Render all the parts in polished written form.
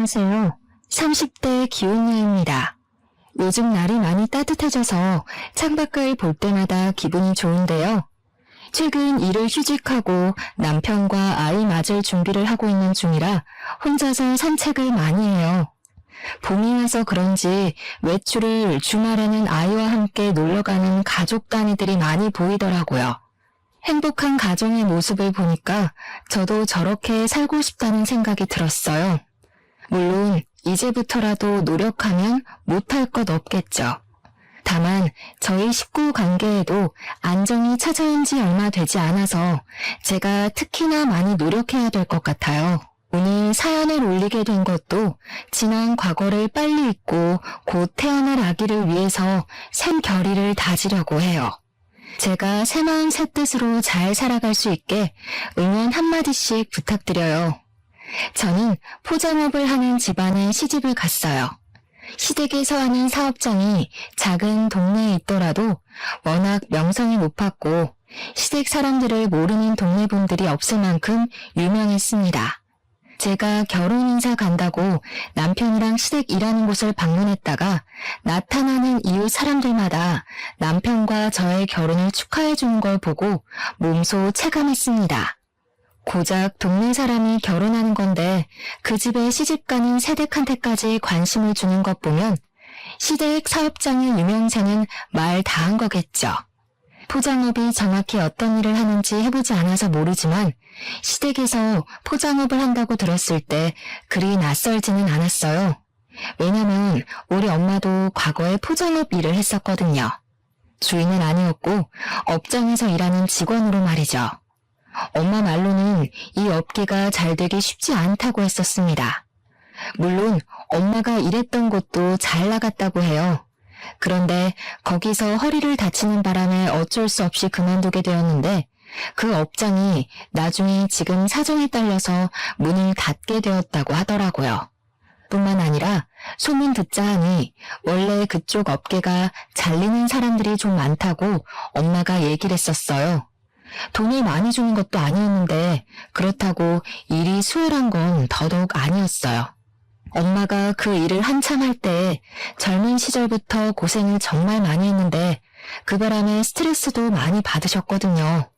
안녕하세요. 30대 기혼녀입니다. 요즘 날이 많이 따뜻해져서 창밖을 볼 때마다 기분이 좋은데요. 최근 일을 휴직하고 남편과 아이 맞을 준비를 하고 있는 중이라 혼자서 산책을 많이 해요. 봄이 와서 그런지 외출을 주말에는 아이와 함께 놀러가는 가족 단위들이 많이 보이더라고요. 행복한 가정의 모습을 보니까 저도 저렇게 살고 싶다는 생각이 들었어요. 물론 이제부터라도 노력하면 못할 것 없겠죠. 다만 저희 식구 관계에도 안정이 찾아온 지 얼마 되지 않아서 제가 특히나 많이 노력해야 될 것 같아요. 오늘 사연을 올리게 된 것도 지난 과거를 빨리 잊고 곧 태어날 아기를 위해서 샘 결의를 다지려고 해요. 제가 새 마음 새 뜻으로 잘 살아갈 수 있게 응원 한마디씩 부탁드려요. 저는 포장업을 하는 집안에 시집을 갔어요. 시댁에서 하는 사업장이 작은 동네에 있더라도 워낙 명성이 높았고 시댁 사람들을 모르는 동네 분들이 없을 만큼 유명했습니다. 제가 결혼 인사 간다고 남편이랑 시댁 일하는 곳을 방문했다가 나타나는 이웃 사람들마다 남편과 저의 결혼을 축하해 주는 걸 보고 몸소 체감했습니다. 고작 동네 사람이 결혼하는 건데 그 집에 시집가는 새댁한테까지 관심을 주는 것 보면 시댁 사업장의 유명세는 말 다 한 거겠죠. 포장업이 정확히 어떤 일을 하는지 해보지 않아서 모르지만 시댁에서 포장업을 한다고 들었을 때 그리 낯설지는 않았어요. 왜냐면 우리 엄마도 과거에 포장업 일을 했었거든요. 주인은 아니었고 업장에서 일하는 직원으로 말이죠. 엄마 말로는 이 업계가 잘 되기 쉽지 않다고 했었습니다. 물론 엄마가 일했던 곳도 잘 나갔다고 해요. 그런데 거기서 허리를 다치는 바람에 어쩔 수 없이 그만두게 되었는데 그 업장이 나중에 지금 사정에 딸려서 문을 닫게 되었다고 하더라고요. 뿐만 아니라 소문 듣자 하니 원래 그쪽 업계가 잘리는 사람들이 좀 많다고 엄마가 얘기를 했었어요. 돈을 많이 주는 것도 아니었는데 그렇다고 일이 수월한 건 더더욱 아니었어요. 엄마가 그 일을 한참 할 때 젊은 시절부터 고생을 정말 많이 했는데 그 바람에 스트레스도 많이 받으셨거든요.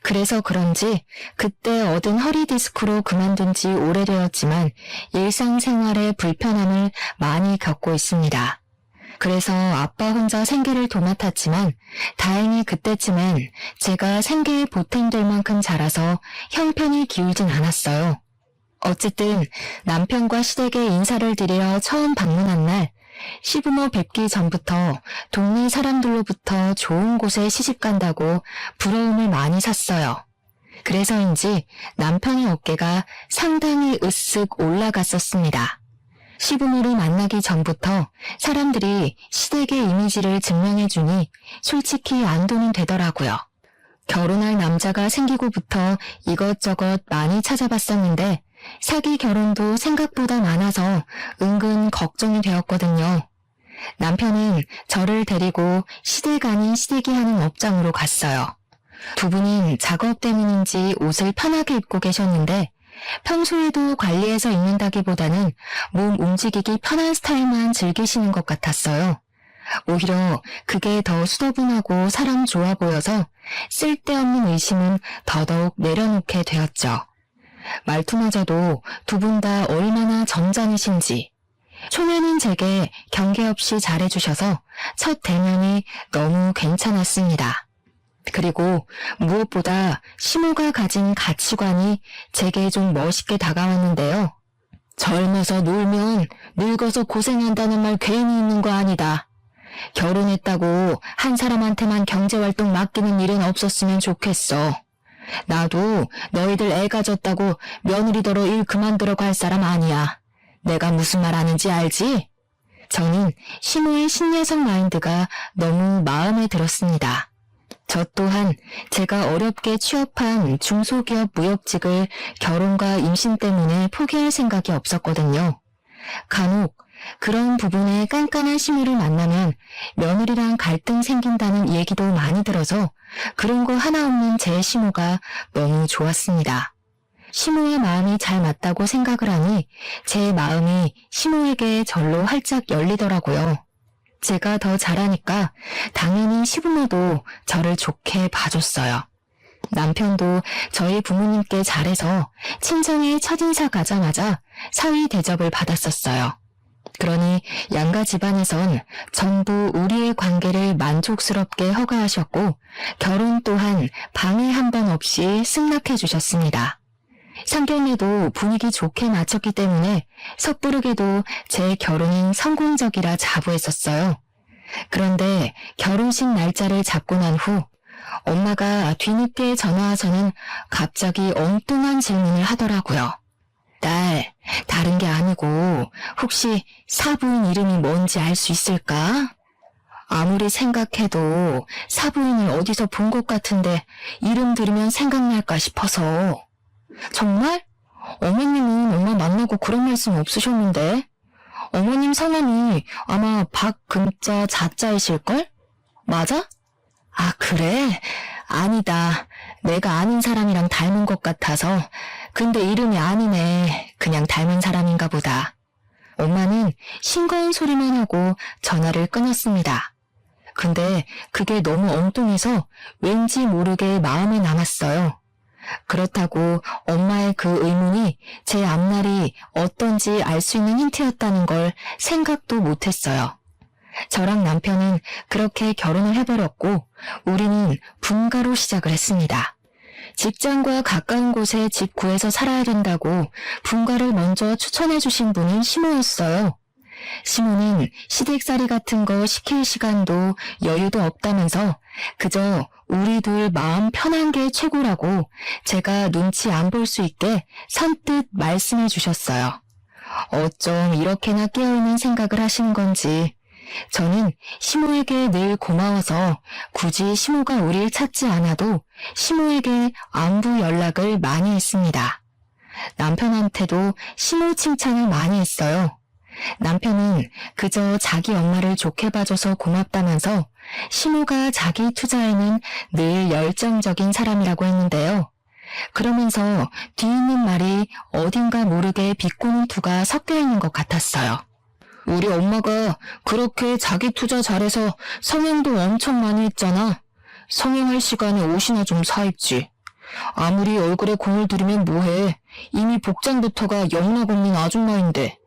그래서 그런지 그때 얻은 허리 디스크로 그만둔 지 오래되었지만 일상생활에 불편함을 많이 겪고 있습니다. 그래서 아빠 혼자 생계를 도맡았지만 다행히 그때쯤엔 제가 생계에 보탬될 만큼 자라서 형편이 기울진 않았어요. 어쨌든 남편과 시댁에 인사를 드리러 처음 방문한 날 시부모 뵙기 전부터 동네 사람들로부터 좋은 곳에 시집 간다고 부러움을 많이 샀어요. 그래서인지 남편의 어깨가 상당히 으쓱 올라갔었습니다. 시부모를 만나기 전부터 사람들이 시댁의 이미지를 증명해주니 솔직히 안도는 되더라고요. 결혼할 남자가 생기고부터 이것저것 많이 찾아봤었는데 사기 결혼도 생각보다 많아서 은근 걱정이 되었거든요. 남편은 저를 데리고 시댁 아닌 시댁이 하는 업장으로 갔어요. 두 분은 작업 때문인지 옷을 편하게 입고 계셨는데 평소에도 관리해서 입는다기보다는 몸 움직이기 편한 스타일만 즐기시는 것 같았어요. 오히려 그게 더 수더분하고 사람 좋아 보여서 쓸데없는 의심은 더더욱 내려놓게 되었죠. 말투마저도 두 분 다 얼마나 점잖으신지. 초면인 제게 경계 없이 잘해주셔서 첫 대면이 너무 괜찮았습니다. 그리고 무엇보다 시모가 가진 가치관이 제게 좀 멋있게 다가왔는데요. 젊어서 놀면 늙어서 고생한다는 말 괜히 있는 거 아니다. 결혼했다고 한 사람한테만 경제활동 맡기는 일은 없었으면 좋겠어. 나도 너희들 애 가졌다고 며느리더러 일 그만두러 갈 사람 아니야. 내가 무슨 말 하는지 알지? 저는 시모의 신여성 마인드가 너무 마음에 들었습니다. 저 또한 제가 어렵게 취업한 중소기업 무역직을 결혼과 임신 때문에 포기할 생각이 없었거든요. 간혹 그런 부분에 깐깐한 시모를 만나면 며느리랑 갈등 생긴다는 얘기도 많이 들어서 그런 거 하나 없는 제 시모가 너무 좋았습니다. 시모의 마음이 잘 맞다고 생각을 하니 제 마음이 시모에게 절로 활짝 열리더라고요. 제가 더 잘하니까 당연히 시부모도 저를 좋게 봐줬어요. 남편도 저희 부모님께 잘해서 친정에 첫인사 가자마자 사위 대접을 받았었어요. 그러니 양가 집안에선 전부 우리의 관계를 만족스럽게 허가하셨고 결혼 또한 방해 한 번 없이 승낙해 주셨습니다. 상견례도 분위기 좋게 마쳤기 때문에 섣부르게도 제 결혼은 성공적이라 자부했었어요. 그런데 결혼식 날짜를 잡고 난 후 엄마가 뒤늦게 전화와서는 갑자기 엉뚱한 질문을 하더라고요. 딸, 다른 게 아니고 혹시 사부인 이름이 뭔지 알 수 있을까? 아무리 생각해도 사부인을 어디서 본 것 같은데 이름 들으면 생각날까 싶어서. 정말? 어머님은 엄마 만나고 그런 말씀 없으셨는데? 어머님 성함이 아마 박금자 자자이실걸? 맞아? 아, 그래? 아니다. 내가 아는 사람이랑 닮은 것 같아서. 근데 이름이 아니네. 그냥 닮은 사람인가 보다. 엄마는 싱거운 소리만 하고 전화를 끊었습니다. 근데 그게 너무 엉뚱해서 왠지 모르게 마음에 남았어요. 그렇다고 엄마의 그 의문이 제 앞날이 어떤지 알 수 있는 힌트였다는 걸 생각도 못했어요. 저랑 남편은 그렇게 결혼을 해버렸고 우리는 분가로 시작을 했습니다. 직장과 가까운 곳에 집 구해서 살아야 된다고 분가를 먼저 추천해 주신 분은 시모였어요. 시모는 시댁살이 같은 거 시킬 시간도 여유도 없다면서 그저 우리 둘 마음 편한 게 최고라고 제가 눈치 안 볼 수 있게 선뜻 말씀해 주셨어요. 어쩜 이렇게나 깨어있는 생각을 하시는 건지 저는 시모에게 늘 고마워서 굳이 시모가 우릴 찾지 않아도 시모에게 안부 연락을 많이 했습니다. 남편한테도 시모 칭찬을 많이 했어요. 남편은 그저 자기 엄마를 좋게 봐줘서 고맙다면서 시모가 자기 투자에는 늘 열정적인 사람이라고 했는데요. 그러면서 뒤있는 말이 어딘가 모르게 비꼬는 투가 섞여 있는 것 같았어요. 우리 엄마가 그렇게 자기 투자 잘해서 성형도 엄청 많이 했잖아. 성형할 시간에 옷이나 좀 사입지. 아무리 얼굴에 공을 들이면 뭐해. 이미 복장부터가 영락 없는 아줌마인데.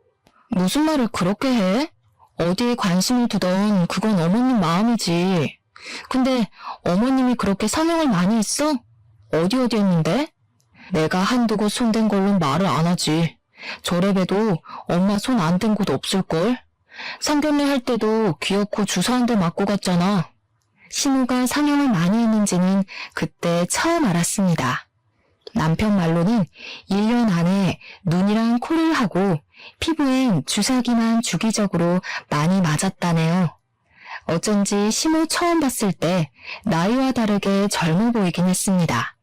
무슨 말을 그렇게 해? 어디에 관심을 두던 그건 어머님 마음이지. 근데 어머님이 그렇게 성형을 많이 했어? 어디 했는데? 내가 한두 곳 손댄 걸로 말을 안 하지. 저래봬도 엄마 손 안 댄 곳 없을걸? 상견례 할 때도 귀엽고 주사 한 대 맞고 갔잖아. 시모가 성형을 많이 했는지는 그때 처음 알았습니다. 남편 말로는 1년 안에 눈이랑 코를 하고 피부엔 주사기만 주기적으로 많이 맞았다네요. 어쩐지 시모 처음 봤을 때 나이와 다르게 젊어 보이긴 했습니다.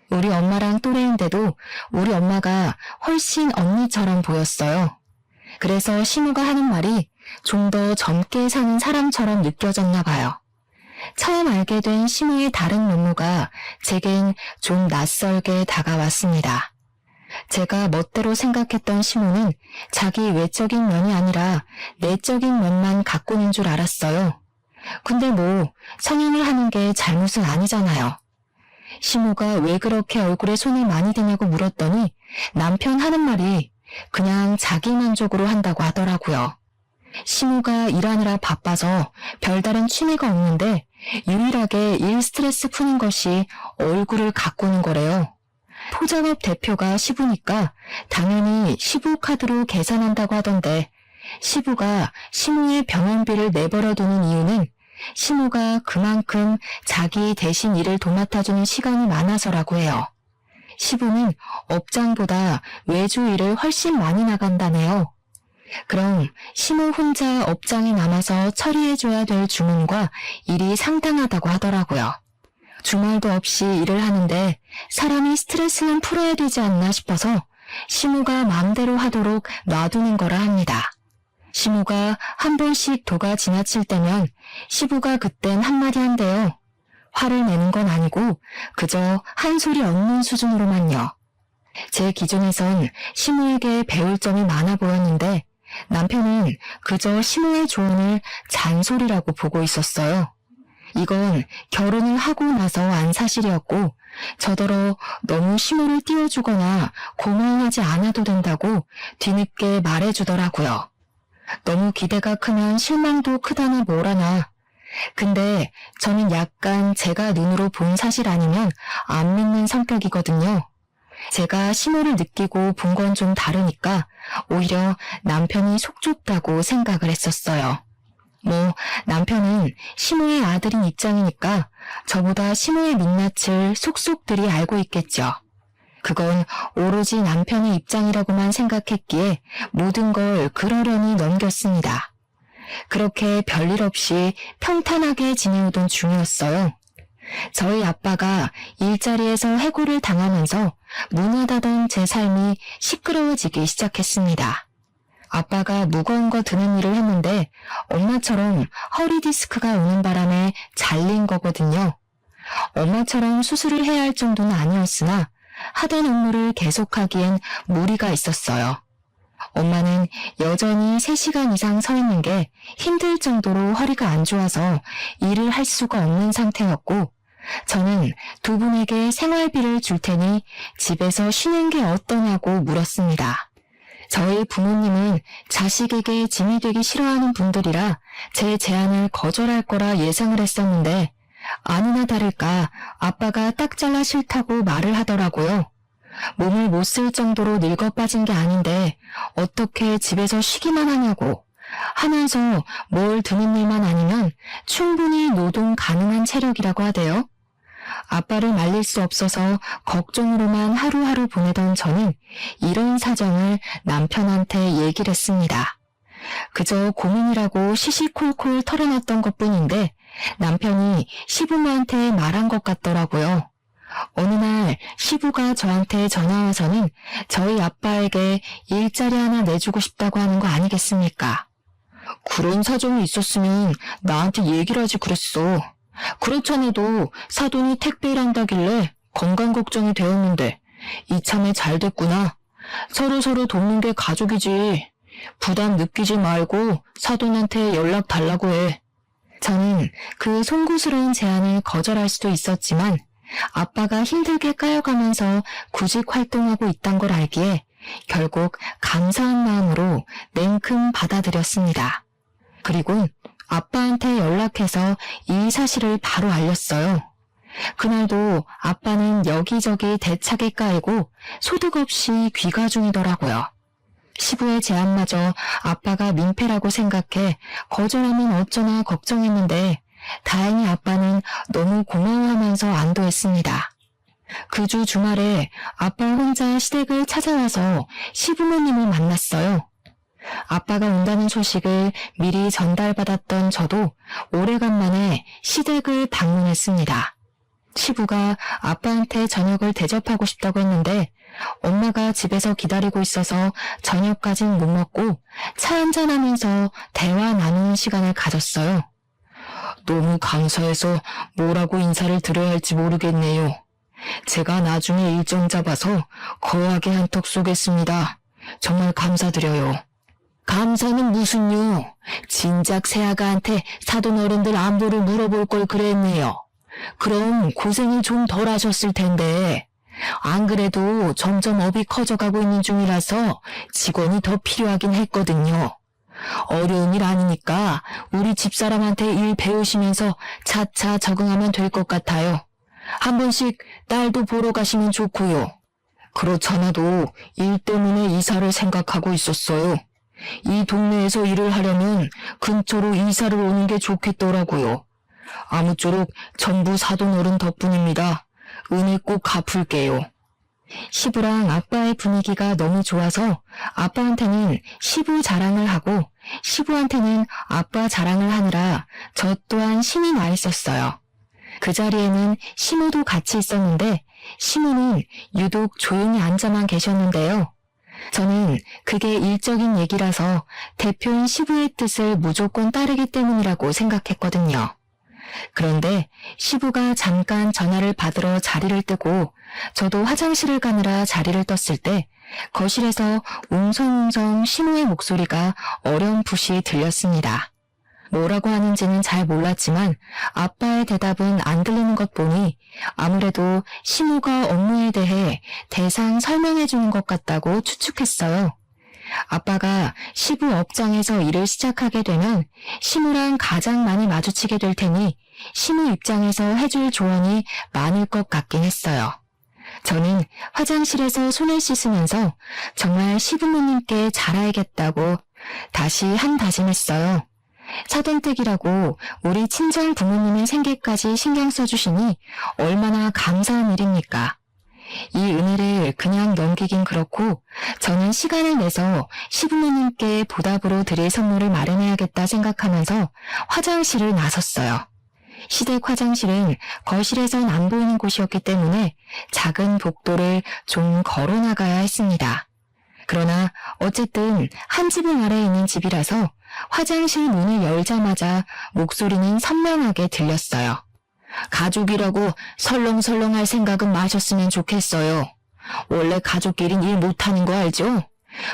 우리 엄마랑 또래인데도 우리 엄마가 훨씬 언니처럼 보였어요. 그래서 시모가 하는 말이 좀 더 젊게 사는 사람처럼 느껴졌나 봐요. 처음 알게 된 시모의 다른 면모가 제겐 좀 낯설게 다가왔습니다. 제가 멋대로 생각했던 시모는 자기 외적인 면이 아니라 내적인 면만 갖고는 줄 알았어요. 근데 뭐 성형을 하는 게 잘못은 아니잖아요. 시모가 왜 그렇게 얼굴에 손을 많이 대냐고 물었더니 남편 하는 말이 그냥 자기 만족으로 한다고 하더라고요. 시모가 일하느라 바빠서 별다른 취미가 없는데 유일하게 일 스트레스 푸는 것이 얼굴을 가꾸는 거래요. 포장업 대표가 시부니까 당연히 시부 카드로 계산한다고 하던데 시부가 시모의 병원비를 내버려두는 이유는 시모가 그만큼 자기 대신 일을 도맡아주는 시간이 많아서라고 해요. 시부는 업장보다 외주 일을 훨씬 많이 나간다네요. 그럼 시모 혼자 업장에 남아서 처리해줘야 될 주문과 일이 상당하다고 하더라고요. 주말도 없이 일을 하는데 사람이 스트레스는 풀어야 되지 않나 싶어서 시모가 마음대로 하도록 놔두는 거라 합니다. 시모가 한 번씩 도가 지나칠 때면 시부가 그땐 한마디 한대요. 화를 내는 건 아니고 그저 한 소리 얻는 수준으로만요. 제 기준에선 시무에게 배울 점이 많아 보였는데 남편은 그저 시무의 조언을 잔소리라고 보고 있었어요. 이건 결혼을 하고 나서 안 사실이었고 저더러 너무 시무를 띄워주거나 고마워하지 않아도 된다고 뒤늦게 말해주더라고요. 너무 기대가 크면 실망도 크다나 뭐라나. 근데 저는 약간 제가 눈으로 본 사실 아니면 안 믿는 성격이거든요. 제가 시무를 느끼고 본 건 좀 다르니까 오히려 남편이 속 좁다고 생각을 했었어요. 뭐 남편은 시무의 아들인 입장이니까 저보다 시무의 민낯을 속속들이 알고 있겠죠. 그건 오로지 남편의 입장이라고만 생각했기에 모든 걸 그러려니 넘겼습니다. 그렇게 별일 없이 평탄하게 지내오던 중이었어요. 저희 아빠가 일자리에서 해고를 당하면서 무난하던 제 삶이 시끄러워지기 시작했습니다. 아빠가 무거운 거 드는 일을 했는데 엄마처럼 허리 디스크가 오는 바람에 잘린 거거든요. 엄마처럼 수술을 해야 할 정도는 아니었으나 하던 업무를 계속하기엔 무리가 있었어요. 엄마는 여전히 3시간 이상 서 있는 게 힘들 정도로 허리가 안 좋아서 일을 할 수가 없는 상태였고 저는 두 분에게 생활비를 줄 테니 집에서 쉬는 게 어떠냐고 물었습니다. 저희 부모님은 자식에게 짐이 되기 싫어하는 분들이라 제 제안을 거절할 거라 예상을 했었는데 아니나 다를까 아빠가 딱 잘라 싫다고 말을 하더라고요. 몸을 못 쓸 정도로 늙어 빠진 게 아닌데 어떻게 집에서 쉬기만 하냐고 하면서 뭘 드는 일만 아니면 충분히 노동 가능한 체력이라고 하대요. 아빠를 말릴 수 없어서 걱정으로만 하루하루 보내던 저는 이런 사정을 남편한테 얘기를 했습니다. 그저 고민이라고 시시콜콜 털어놨던 것뿐인데 남편이 시부모한테 말한 것 같더라고요. 어느 날 시부가 저한테 전화와서는 저희 아빠에게 일자리 하나 내주고 싶다고 하는 거 아니겠습니까? 그런 사정이 있었으면 나한테 얘기를 하지 그랬어. 그렇잖아도 사돈이 택배 일한다길래 건강 걱정이 되었는데 이참에 잘 됐구나. 서로서로 돕는 게 가족이지. 부담 느끼지 말고 사돈한테 연락 달라고 해. 저는 그 송구스러운 제안을 거절할 수도 있었지만 아빠가 힘들게 까여가면서 구직 활동하고 있단 걸 알기에 결국 감사한 마음으로 냉큼 받아들였습니다. 그리고 아빠한테 연락해서 이 사실을 바로 알렸어요. 그날도 아빠는 여기저기 대차게 까이고 소득 없이 귀가 중이더라고요. 시부의 제안마저 아빠가 민폐라고 생각해 거절하면 어쩌나 걱정했는데 다행히 아빠는 너무 고마워하면서 안도했습니다. 그 주 주말에 아빠 혼자 시댁을 찾아와서 시부모님을 만났어요. 아빠가 온다는 소식을 미리 전달받았던 저도 오래간만에 시댁을 방문했습니다. 시부가 아빠한테 저녁을 대접하고 싶다고 했는데 엄마가 집에서 기다리고 있어서 저녁까진 못 먹고 차 한잔하면서 대화 나누는 시간을 가졌어요. 너무 감사해서 뭐라고 인사를 드려야 할지 모르겠네요. 제가 나중에 일정 잡아서 거하게 한턱 쏘겠습니다. 정말 감사드려요. 감사는 무슨요? 진작 새아가한테 사돈 어른들 안부를 물어볼 걸 그랬네요. 그럼 고생이 좀 덜 하셨을 텐데. 안 그래도 점점 업이 커져가고 있는 중이라서 직원이 더 필요하긴 했거든요. 어려운 일 아니니까 우리 집사람한테 일 배우시면서 차차 적응하면 될 것 같아요. 한 번씩 딸도 보러 가시면 좋고요. 그렇잖아도 일 때문에 이사를 생각하고 있었어요. 이 동네에서 일을 하려면 근처로 이사를 오는 게 좋겠더라고요. 아무쪼록 전부 사돈 어른 덕분입니다. 은혜 꼭 갚을게요. 시부랑 아빠의 분위기가 너무 좋아서 아빠한테는 시부 자랑을 하고 시부한테는 아빠 자랑을 하느라 저 또한 신이 나 있었어요. 그 자리에는 시모도 같이 있었는데 시모는 유독 조용히 앉아만 계셨는데요. 저는 그게 일적인 얘기라서 대표인 시부의 뜻을 무조건 따르기 때문이라고 생각했거든요. 그런데 시부가 잠깐 전화를 받으러 자리를 뜨고 저도 화장실을 가느라 자리를 떴을 때 거실에서 웅성웅성 시모의 목소리가 어렴풋이 들렸습니다. 뭐라고 하는지는 잘 몰랐지만 아빠의 대답은 안 들리는 것 보니 아무래도 시모가 업무에 대해 대상 설명해 주는 것 같다고 추측했어요. 아빠가 시부 업장에서 일을 시작하게 되면 시모랑 가장 많이 마주치게 될 테니 시모 입장에서 해줄 조언이 많을 것 같긴 했어요. 저는 화장실에서 손을 씻으면서 정말 시부모님께 잘해야겠다고 다시 한 다짐했어요. 사돈댁이라고 우리 친정 부모님의 생계까지 신경 써주시니 얼마나 감사한 일입니까? 이 은혜를 그냥 넘기긴 그렇고 저는 시간을 내서 시부모님께 보답으로 드릴 선물을 마련해야겠다 생각하면서 화장실을 나섰어요. 시댁 화장실은 거실에선 안 보이는 곳이었기 때문에 작은 복도를 좀 걸어 나가야 했습니다. 그러나 어쨌든 한 지붕 아래에 있는 집이라서 화장실 문을 열자마자 목소리는 선명하게 들렸어요. 가족이라고 설렁설렁 할 생각은 마셨으면 좋겠어요. 원래 가족끼린 일 못하는 거 알죠?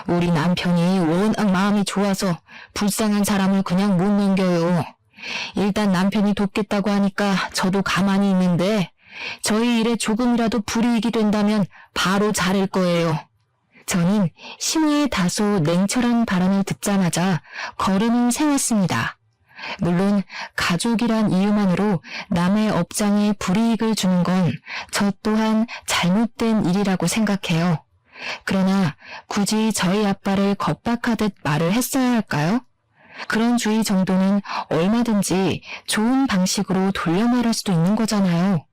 우리 남편이 워낙 마음이 좋아서 불쌍한 사람을 그냥 못 넘겨요. 일단 남편이 돕겠다고 하니까 저도 가만히 있는데 저희 일에 조금이라도 불이익이 된다면 바로 자를 거예요. 저는 시모의 다소 냉철한 발언을 듣자마자 걸음을 세웠습니다. 물론 가족이란 이유만으로 남의 업장에 불이익을 주는 건 저 또한 잘못된 일이라고 생각해요. 그러나 굳이 저희 아빠를 겁박하듯 말을 했어야 할까요? 그런 주의 정도는 얼마든지 좋은 방식으로 돌려 말할 수도 있는 거잖아요.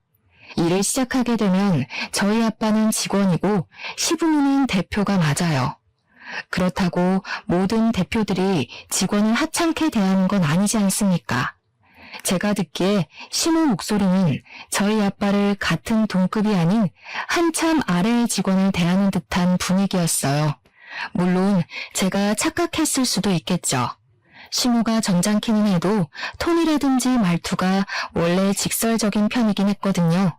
일을 시작하게 되면 저희 아빠는 직원이고 시부모는 대표가 맞아요. 그렇다고 모든 대표들이 직원을 하찮게 대하는 건 아니지 않습니까? 제가 듣기에 시모 목소리는 저희 아빠를 같은 동급이 아닌 한참 아래의 직원을 대하는 듯한 분위기였어요. 물론 제가 착각했을 수도 있겠죠. 시모가 점잖기는 해도 톤이라든지 말투가 원래 직설적인 편이긴 했거든요.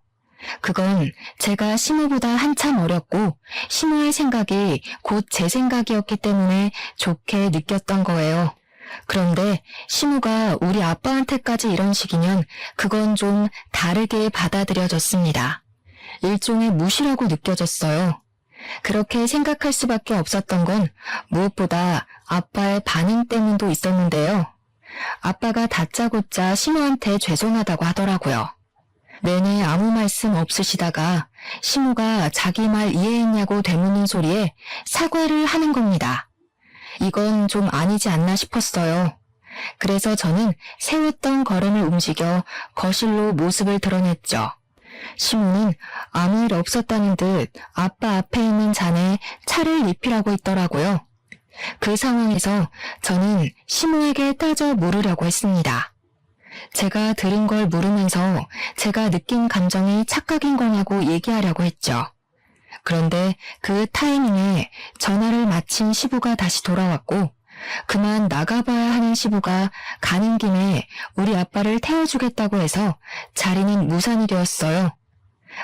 그건 제가 시모보다 한참 어렸고 시모의 생각이 곧 제 생각이었기 때문에 좋게 느꼈던 거예요. 그런데 시모가 우리 아빠한테까지 이런 식이면 그건 좀 다르게 받아들여졌습니다. 일종의 무시라고 느껴졌어요. 그렇게 생각할 수밖에 없었던 건 무엇보다 아빠의 반응 때문도 있었는데요. 아빠가 다짜고짜 시모한테 죄송하다고 하더라고요. 내내 아무 말씀 없으시다가 시모가 자기 말 이해했냐고 되묻는 소리에 사과를 하는 겁니다. 이건 좀 아니지 않나 싶었어요. 그래서 저는 세웠던 걸음을 움직여 거실로 모습을 드러냈죠. 시모는 아무 일 없었다는 듯 아빠 앞에 있는 잔에 차를 리필하고 있더라고요. 그 상황에서 저는 시모에게 따져 물으려고 했습니다. 제가 들은 걸 물으면서 제가 느낀 감정이 착각인 거냐고 얘기하려고 했죠. 그런데 그 타이밍에 전화를 마친 시부가 다시 돌아왔고 그만 나가봐야 하는 시부가 가는 김에 우리 아빠를 태워주겠다고 해서 자리는 무산이 되었어요.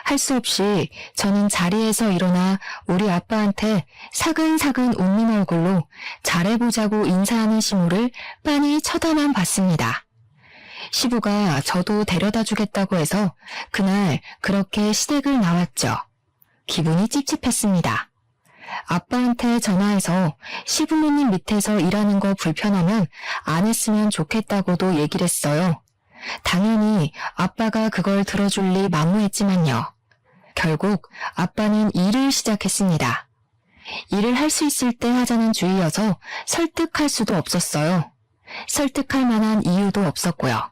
할 수 없이 저는 자리에서 일어나 우리 아빠한테 사근사근 웃는 얼굴로 잘해보자고 인사하는 시모를 빤히 쳐다만 봤습니다. 시부가 저도 데려다 주겠다고 해서 그날 그렇게 시댁을 나왔죠. 기분이 찝찝했습니다. 아빠한테 전화해서 시부모님 밑에서 일하는 거 불편하면 안 했으면 좋겠다고도 얘기를 했어요. 당연히 아빠가 그걸 들어줄 리 만무했지만요. 결국 아빠는 일을 시작했습니다. 일을 할 수 있을 때 하자는 주의여서 설득할 수도 없었어요. 설득할 만한 이유도 없었고요.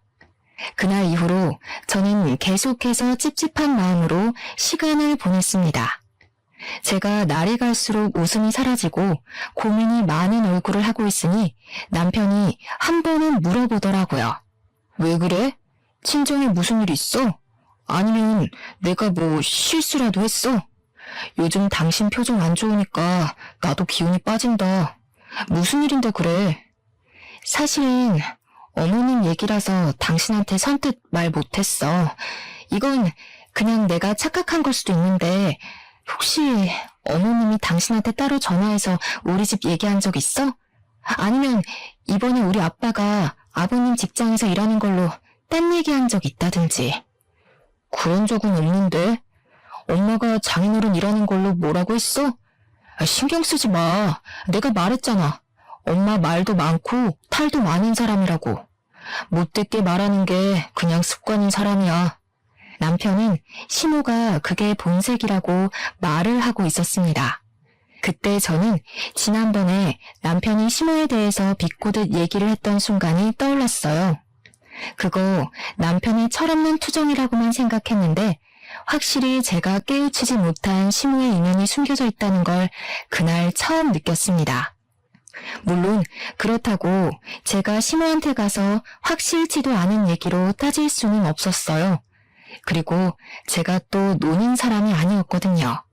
그날 이후로 저는 계속해서 찝찝한 마음으로 시간을 보냈습니다. 제가 날이 갈수록 웃음이 사라지고 고민이 많은 얼굴을 하고 있으니 남편이 한 번은 물어보더라고요. 왜 그래? 친정에 무슨 일 있어? 아니면 내가 뭐 실수라도 했어? 요즘 당신 표정 안 좋으니까 나도 기운이 빠진다. 무슨 일인데 그래? 사실은 어머님 얘기라서 당신한테 선뜻 말 못했어. 이건 그냥 내가 착각한 걸 수도 있는데 혹시 어머님이 당신한테 따로 전화해서 우리 집 얘기한 적 있어? 아니면 이번에 우리 아빠가 아버님 직장에서 일하는 걸로 딴 얘기한 적 있다든지. 그런 적은 없는데? 엄마가 장인어른 일하는 걸로 뭐라고 했어? 신경 쓰지 마. 내가 말했잖아. 엄마 말도 많고 탈도 많은 사람이라고. 못 듣게 말하는 게 그냥 습관인 사람이야. 남편은 시모가 그게 본색이라고 말을 하고 있었습니다. 그때 저는 지난번에 남편이 시모에 대해서 비꼬듯 얘기를 했던 순간이 떠올랐어요. 그거 남편의 철없는 투정이라고만 생각했는데 확실히 제가 깨우치지 못한 시모의 이면이 숨겨져 있다는 걸 그날 처음 느꼈습니다. 물론 그렇다고 제가 시모한테 가서 확실치도 않은 얘기로 따질 수는 없었어요. 그리고 제가 또 노는 사람이 아니었거든요.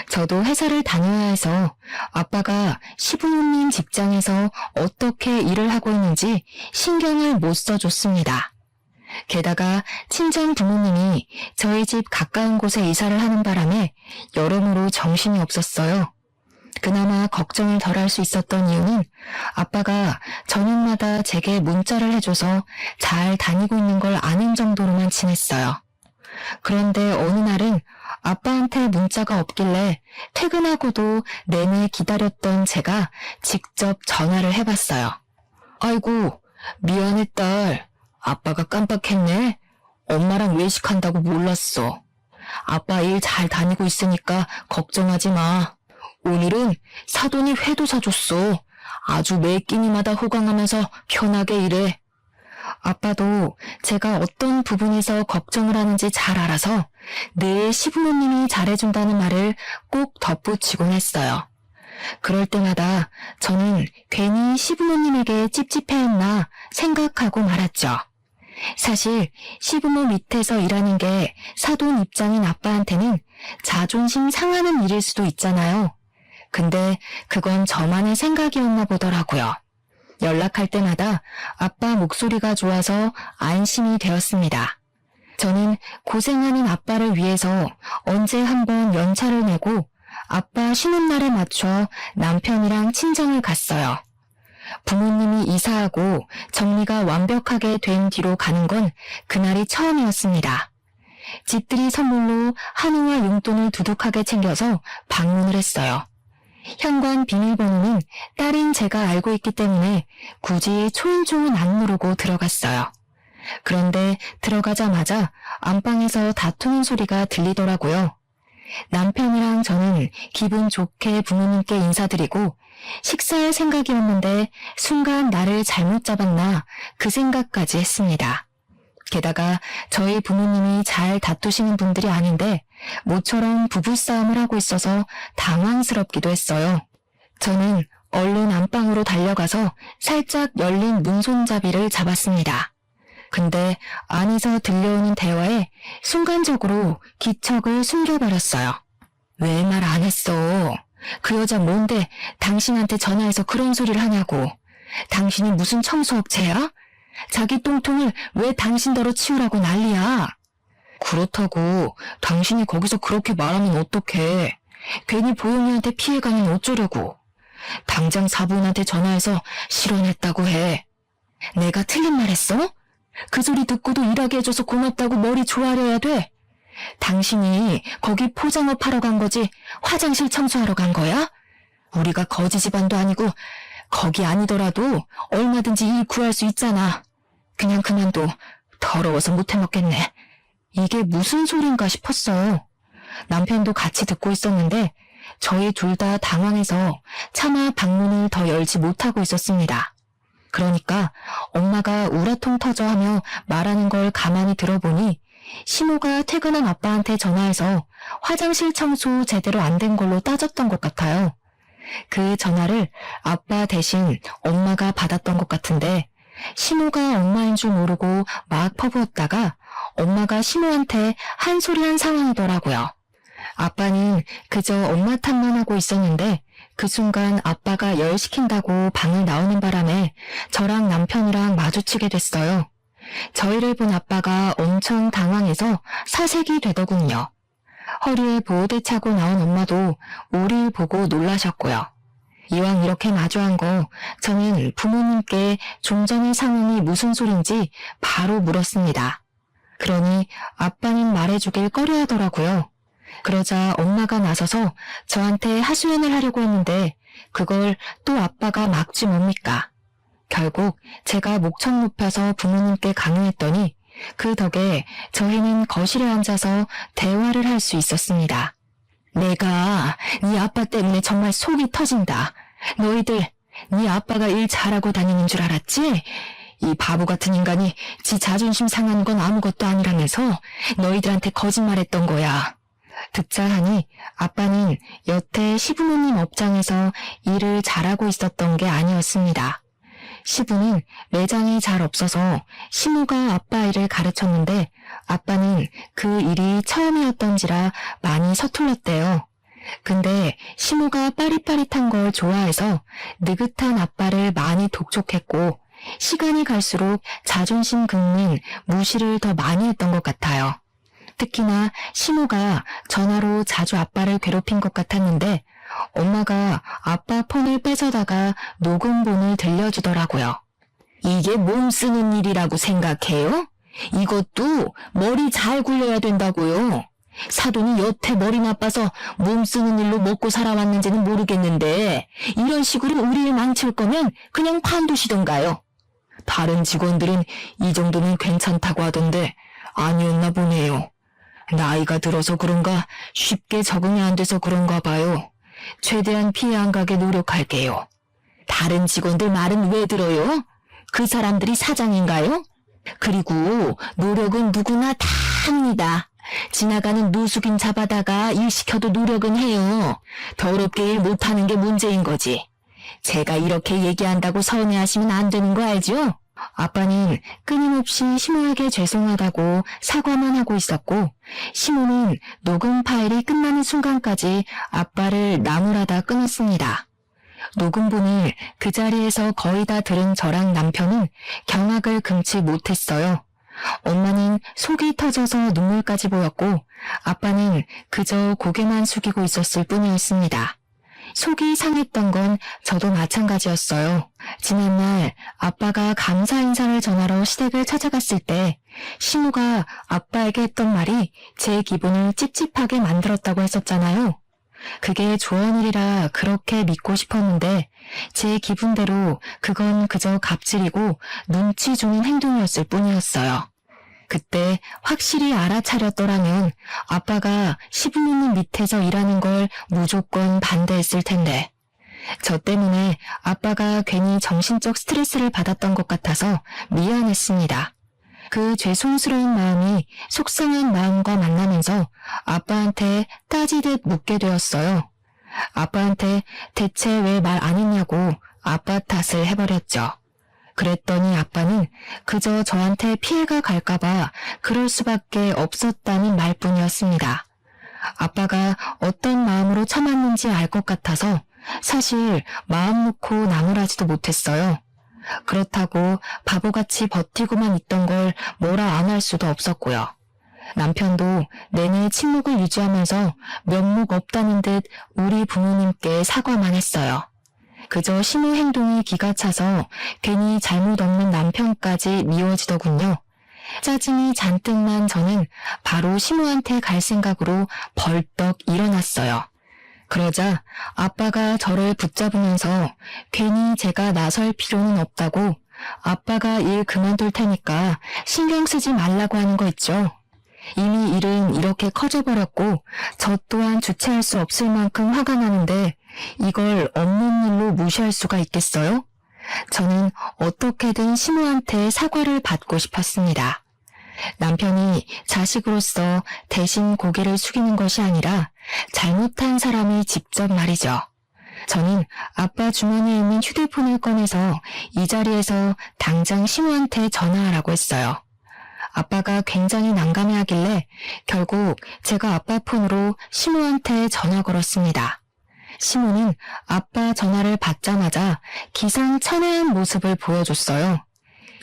저도 회사를 다녀야 해서 아빠가 시부모님 직장에서 어떻게 일을 하고 있는지 신경을 못 써줬습니다. 게다가 친정 부모님이 저희 집 가까운 곳에 이사를 하는 바람에 여러모로 정신이 없었어요. 그나마 걱정을 덜 할 수 있었던 이유는 아빠가 저녁마다 제게 문자를 해줘서 잘 다니고 있는 걸 아는 정도로만 지냈어요. 그런데 어느 날은 아빠한테 문자가 없길래 퇴근하고도 내내 기다렸던 제가 직접 전화를 해봤어요. 아이고, 미안해 딸. 아빠가 깜빡했네. 엄마랑 외식한다고 몰랐어. 아빠 일 잘 다니고 있으니까 걱정하지 마. 오늘은 사돈이 회도 사줬어. 아주 매 끼니마다 호강하면서 편하게 일해. 아빠도 제가 어떤 부분에서 걱정을 하는지 잘 알아서 늘 시부모님이 잘해준다는 말을 꼭 덧붙이곤 했어요. 그럴 때마다 저는 괜히 시부모님에게 찝찝해했나 생각하고 말았죠. 사실 시부모 밑에서 일하는 게 사돈 입장인 아빠한테는 자존심 상하는 일일 수도 있잖아요. 근데 그건 저만의 생각이었나 보더라고요. 연락할 때마다 아빠 목소리가 좋아서 안심이 되었습니다. 저는 고생하는 아빠를 위해서 언제 한번 연차를 내고 아빠 쉬는 날에 맞춰 남편이랑 친정을 갔어요. 부모님이 이사하고 정리가 완벽하게 된 뒤로 가는 건 그날이 처음이었습니다. 집들이 선물로 한우와 용돈을 두둑하게 챙겨서 방문을 했어요. 현관 비밀번호는 딸인 제가 알고 있기 때문에 굳이 초인종은 안 누르고 들어갔어요. 그런데 들어가자마자 안방에서 다투는 소리가 들리더라고요. 남편이랑 저는 기분 좋게 부모님께 인사드리고 식사할 생각이었는데 순간 나를 잘못 잡았나 그 생각까지 했습니다. 게다가 저희 부모님이 잘 다투시는 분들이 아닌데 모처럼 부부싸움을 하고 있어서 당황스럽기도 했어요. 저는 얼른 안방으로 달려가서 살짝 열린 문손잡이를 잡았습니다. 근데 안에서 들려오는 대화에 순간적으로 기척을 숨겨버렸어요. 왜 말 안 했어? 그 여자 뭔데 당신한테 전화해서 그런 소리를 하냐고. 당신이 무슨 청소업체야? 자기 똥통을 왜 당신더러 치우라고 난리야. 그렇다고 당신이 거기서 그렇게 말하면 어떡해. 괜히 보영이한테 피해가면 어쩌려고. 당장 사부인한테 전화해서 실언했다고 해. 내가 틀린 말 했어? 그 소리 듣고도 일하게 해줘서 고맙다고 머리 조아려야 돼? 당신이 거기 포장업 하러 간 거지 화장실 청소하러 간 거야? 우리가 거지 집안도 아니고 거기 아니더라도 얼마든지 일 구할 수 있잖아. 그냥 그만둬. 더러워서 못 해먹겠네. 이게 무슨 소린가 싶었어요. 남편도 같이 듣고 있었는데 저희 둘 다 당황해서 차마 방문을 더 열지 못하고 있었습니다. 그러니까 엄마가 우라통 터져 하며 말하는 걸 가만히 들어보니 시모가 퇴근한 아빠한테 전화해서 화장실 청소 제대로 안 된 걸로 따졌던 것 같아요. 그 전화를 아빠 대신 엄마가 받았던 것 같은데 시모가 엄마인 줄 모르고 막 퍼부었다가 엄마가 시모한테 한 소리 한 상황이더라고요. 아빠는 그저 엄마 탓만 하고 있었는데 그 순간 아빠가 열 시킨다고 방을 나오는 바람에 저랑 남편이랑 마주치게 됐어요. 저희를 본 아빠가 엄청 당황해서 사색이 되더군요. 허리에 보호대 차고 나온 엄마도 우릴 보고 놀라셨고요. 이왕 이렇게 마주한 거 저는 부모님께 좀 전의 상황이 무슨 소린지 바로 물었습니다. 그러니 아빠는 말해주길 꺼려하더라고요. 그러자 엄마가 나서서 저한테 하소연을 하려고 했는데 그걸 또 아빠가 막지 뭡니까? 결국 제가 목청 높여서 부모님께 강요했더니 그 덕에 저희는 거실에 앉아서 대화를 할 수 있었습니다. 내가 네 아빠 때문에 정말 속이 터진다. 너희들 네 아빠가 일 잘하고 다니는 줄 알았지? 이 바보 같은 인간이 지 자존심 상하는 건 아무것도 아니라면서 너희들한테 거짓말했던 거야. 듣자 하니 아빠는 여태 시부모님 업장에서 일을 잘하고 있었던 게 아니었습니다. 시부는 매장이 잘 없어서 시모가 아빠 일을 가르쳤는데 아빠는 그 일이 처음이었던지라 많이 서툴렀대요. 근데 시모가 빠릿빠릿한 걸 좋아해서 느긋한 아빠를 많이 독촉했고 시간이 갈수록 자존심 긁는 무시를 더 많이 했던 것 같아요. 특히나 시모가 전화로 자주 아빠를 괴롭힌 것 같았는데 엄마가 아빠 폰을 뺏어다가 녹음본을 들려주더라고요. 이게 몸 쓰는 일이라고 생각해요? 이것도 머리 잘 굴려야 된다고요. 사돈이 여태 머리 나빠서 몸 쓰는 일로 먹고 살아왔는지는 모르겠는데 이런 식으로 우리를 망칠 거면 그냥 관두시던가요. 다른 직원들은 이 정도는 괜찮다고 하던데 아니었나 보네요. 나이가 들어서 그런가 쉽게 적응이 안 돼서 그런가 봐요. 최대한 피해 안 가게 노력할게요. 다른 직원들 말은 왜 들어요? 그 사람들이 사장인가요? 그리고 노력은 누구나 다 합니다. 지나가는 노숙인 잡아다가 일 시켜도 노력은 해요. 더럽게 일 못하는 게 문제인 거지. 제가 이렇게 얘기한다고 서운해하시면 안 되는 거 알죠? 아빠는 끊임없이 시모에게 죄송하다고 사과만 하고 있었고 시모는 녹음 파일이 끝나는 순간까지 아빠를 나무라다 끊었습니다. 녹음본을 그 자리에서 거의 다 들은 저랑 남편은 경악을 금치 못했어요. 엄마는 속이 터져서 눈물까지 보였고 아빠는 그저 고개만 숙이고 있었을 뿐이었습니다. 속이 상했던 건 저도 마찬가지였어요. 지난날 아빠가 감사 인사를 전하러 시댁을 찾아갔을 때 시모가 아빠에게 했던 말이 제 기분을 찝찝하게 만들었다고 했었잖아요. 그게 좋은 일이라 그렇게 믿고 싶었는데 제 기분대로 그건 그저 갑질이고 눈치 주는 행동이었을 뿐이었어요. 그때 확실히 알아차렸더라면 아빠가 시부모님 밑에서 일하는 걸 무조건 반대했을 텐데 저 때문에 아빠가 괜히 정신적 스트레스를 받았던 것 같아서 미안했습니다. 그 죄송스러운 마음이 속상한 마음과 만나면서 아빠한테 따지듯 묻게 되었어요. 아빠한테 대체 왜 말 안 했냐고 아빠 탓을 해버렸죠. 그랬더니 아빠는 그저 저한테 피해가 갈까봐 그럴 수밖에 없었다는 말뿐이었습니다. 아빠가 어떤 마음으로 참았는지 알 것 같아서 사실 마음 놓고 나무라지도 못했어요. 그렇다고 바보같이 버티고만 있던 걸 뭐라 안 할 수도 없었고요. 남편도 내내 침묵을 유지하면서 면목 없다는 듯 우리 부모님께 사과만 했어요. 그저 시모 행동이 기가 차서 괜히 잘못 없는 남편까지 미워지더군요. 짜증이 잔뜩 난 저는 바로 시모한테 갈 생각으로 벌떡 일어났어요. 그러자 아빠가 저를 붙잡으면서 괜히 제가 나설 필요는 없다고 아빠가 일 그만둘 테니까 신경 쓰지 말라고 하는 거 있죠. 이미 일은 이렇게 커져버렸고 저 또한 주체할 수 없을 만큼 화가 나는데 이걸 없는 일로 무시할 수가 있겠어요? 저는 어떻게든 시모한테 사과를 받고 싶었습니다. 남편이 자식으로서 대신 고개를 숙이는 것이 아니라 잘못한 사람이 직접 말이죠. 저는 아빠 주머니에 있는 휴대폰을 꺼내서 이 자리에서 당장 시모한테 전화하라고 했어요. 아빠가 굉장히 난감해하길래 결국 제가 아빠 폰으로 시모한테 전화 걸었습니다. 시모는 아빠 전화를 받자마자 기상천외한 모습을 보여줬어요.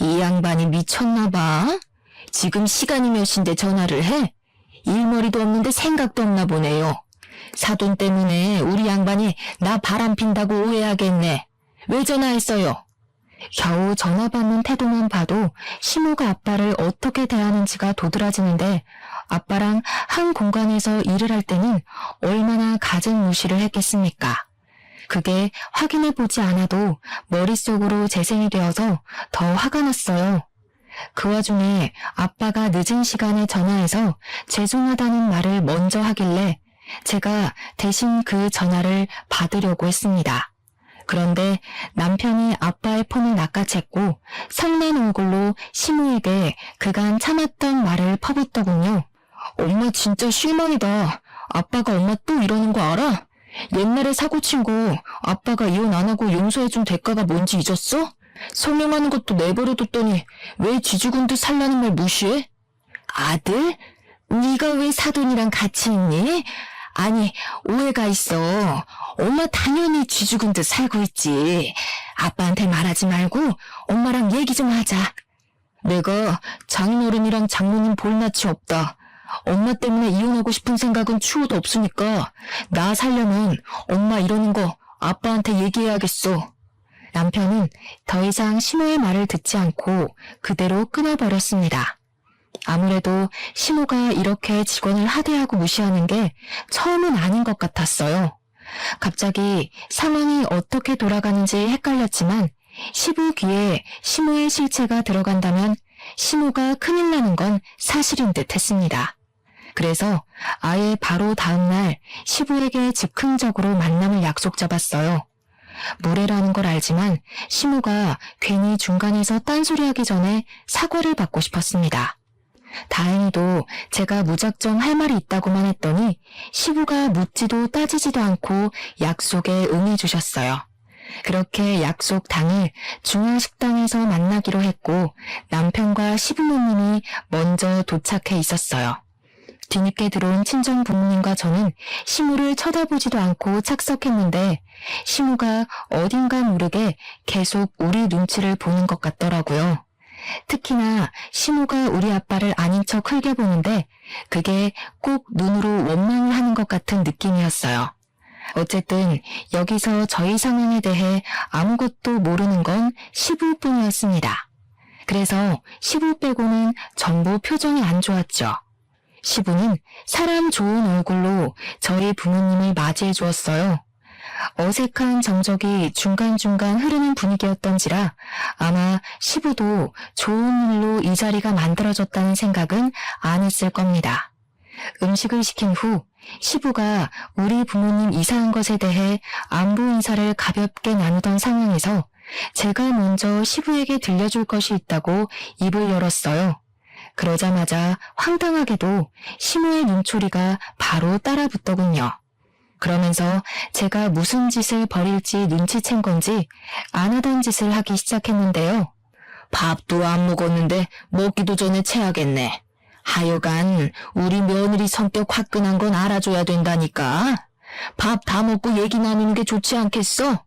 이 양반이 미쳤나 봐. 지금 시간이 몇 시인데 전화를 해? 일머리도 없는데 생각도 없나 보네요. 사돈 때문에 우리 양반이 나 바람핀다고 오해하겠네. 왜 전화했어요? 겨우 전화 받는 태도만 봐도 시모가 아빠를 어떻게 대하는지가 도드라지는데 아빠랑 한 공간에서 일을 할 때는 얼마나 갖은 무시를 했겠습니까? 그게 확인해보지 않아도 머릿속으로 재생이 되어서 더 화가 났어요. 그 와중에 아빠가 늦은 시간에 전화해서 죄송하다는 말을 먼저 하길래 제가 대신 그 전화를 받으려고 했습니다. 그런데 남편이 아빠의 폰을 낚아챘고 성난 얼굴로 시모에게 그간 참았던 말을 퍼붓더군요. 엄마 진짜 실망이다. 아빠가 엄마 또 이러는 거 알아? 옛날에 사고친 거 아빠가 이혼 안 하고 용서해준 대가가 뭔지 잊었어? 성명하는 것도 내버려뒀더니 왜 쥐죽은 듯 살라는 말 무시해? 아들? 네가 왜 사돈이랑 같이 있니? 아니, 오해가 있어. 엄마 당연히 쥐죽은 듯 살고 있지. 아빠한테 말하지 말고 엄마랑 얘기 좀 하자. 내가 장인어른이랑 장모님 볼낯이 없다. 엄마 때문에 이혼하고 싶은 생각은 추호도 없으니까 나 살려면 엄마 이러는 거 아빠한테 얘기해야겠어. 남편은 더 이상 시모의 말을 듣지 않고 그대로 끊어버렸습니다. 아무래도 시모가 이렇게 직원을 하대하고 무시하는 게 처음은 아닌 것 같았어요. 갑자기 상황이 어떻게 돌아가는지 헷갈렸지만 시부 귀에 시모의 실체가 들어간다면 시모가 큰일 나는 건 사실인 듯 했습니다. 그래서 아예 바로 다음날 시부에게 즉흥적으로 만남을 약속 잡았어요. 무례라는 걸 알지만 시모가 괜히 중간에서 딴소리하기 전에 사과를 받고 싶었습니다. 다행히도 제가 무작정 할 말이 있다고만 했더니 시부가 묻지도 따지지도 않고 약속에 응해주셨어요. 그렇게 약속 당일 중앙식당에서 만나기로 했고 남편과 시부모님이 먼저 도착해 있었어요. 뒤늦게 들어온 친정 부모님과 저는 시모를 쳐다보지도 않고 착석했는데 시모가 어딘가 모르게 계속 우리 눈치를 보는 것 같더라고요. 특히나 시모가 우리 아빠를 아닌 척 흘겨보는데 그게 꼭 눈으로 원망을 하는 것 같은 느낌이었어요. 어쨌든 여기서 저희 상황에 대해 아무것도 모르는 건 시부뿐이었습니다. 그래서 시부 빼고는 전부 표정이 안 좋았죠. 시부는 사람 좋은 얼굴로 저희 부모님을 맞이해 주었어요. 어색한 정적이 중간중간 흐르는 분위기였던지라 아마 시부도 좋은 일로 이 자리가 만들어졌다는 생각은 안 했을 겁니다. 음식을 시킨 후 시부가 우리 부모님 이사한 것에 대해 안부 인사를 가볍게 나누던 상황에서 제가 먼저 시부에게 들려줄 것이 있다고 입을 열었어요. 그러자마자 황당하게도 시모의 눈초리가 바로 따라붙더군요. 그러면서 제가 무슨 짓을 벌일지 눈치챈 건지 안 하던 짓을 하기 시작했는데요. 밥도 안 먹었는데 먹기도 전에 체하겠네. 하여간 우리 며느리 성격 화끈한 건 알아줘야 된다니까. 밥 다 먹고 얘기 나누는 게 좋지 않겠어?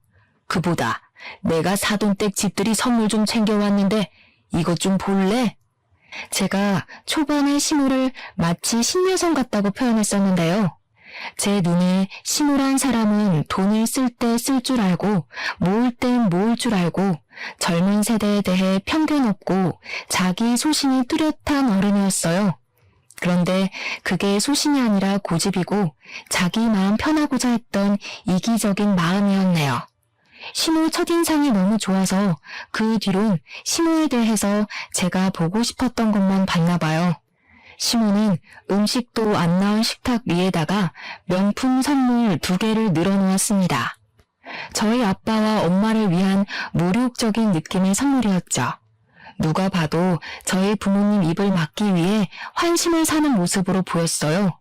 그보다 내가 사돈댁 집들이 선물 좀 챙겨왔는데 이것 좀 볼래? 제가 초반에 시모를 마치 신여성 같다고 표현했었는데요. 제 눈에 시모란 사람은 돈을 쓸 때 쓸 줄 알고 모을 땐 모을 줄 알고 젊은 세대에 대해 편견 없고 자기 소신이 뚜렷한 어른이었어요. 그런데 그게 소신이 아니라 고집이고 자기 마음 편하고자 했던 이기적인 마음이었네요. 시모 첫인상이 너무 좋아서 그 뒤론 시모에 대해서 제가 보고 싶었던 것만 봤나 봐요. 시모는 음식도 안 나온 식탁 위에다가 명품 선물 2개를 늘어놓았습니다. 저희 아빠와 엄마를 위한 모욕적인 느낌의 선물이었죠. 누가 봐도 저희 부모님 입을 막기 위해 환심을 사는 모습으로 보였어요.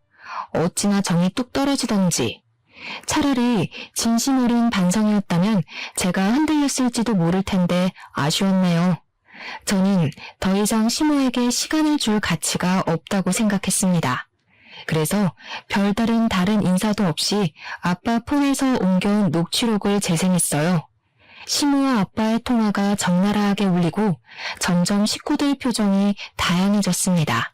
어찌나 정이 뚝 떨어지던지. 차라리 진심 어린 반성이었다면 제가 흔들렸을지도 모를 텐데 아쉬웠네요. 저는 더 이상 시모에게 시간을 줄 가치가 없다고 생각했습니다. 그래서 별다른 다른 인사도 없이 아빠 폰에서 옮겨온 녹취록을 재생했어요. 시무와 아빠의 통화가 적나라하게 울리고 점점 식구들 표정이 다양해졌습니다.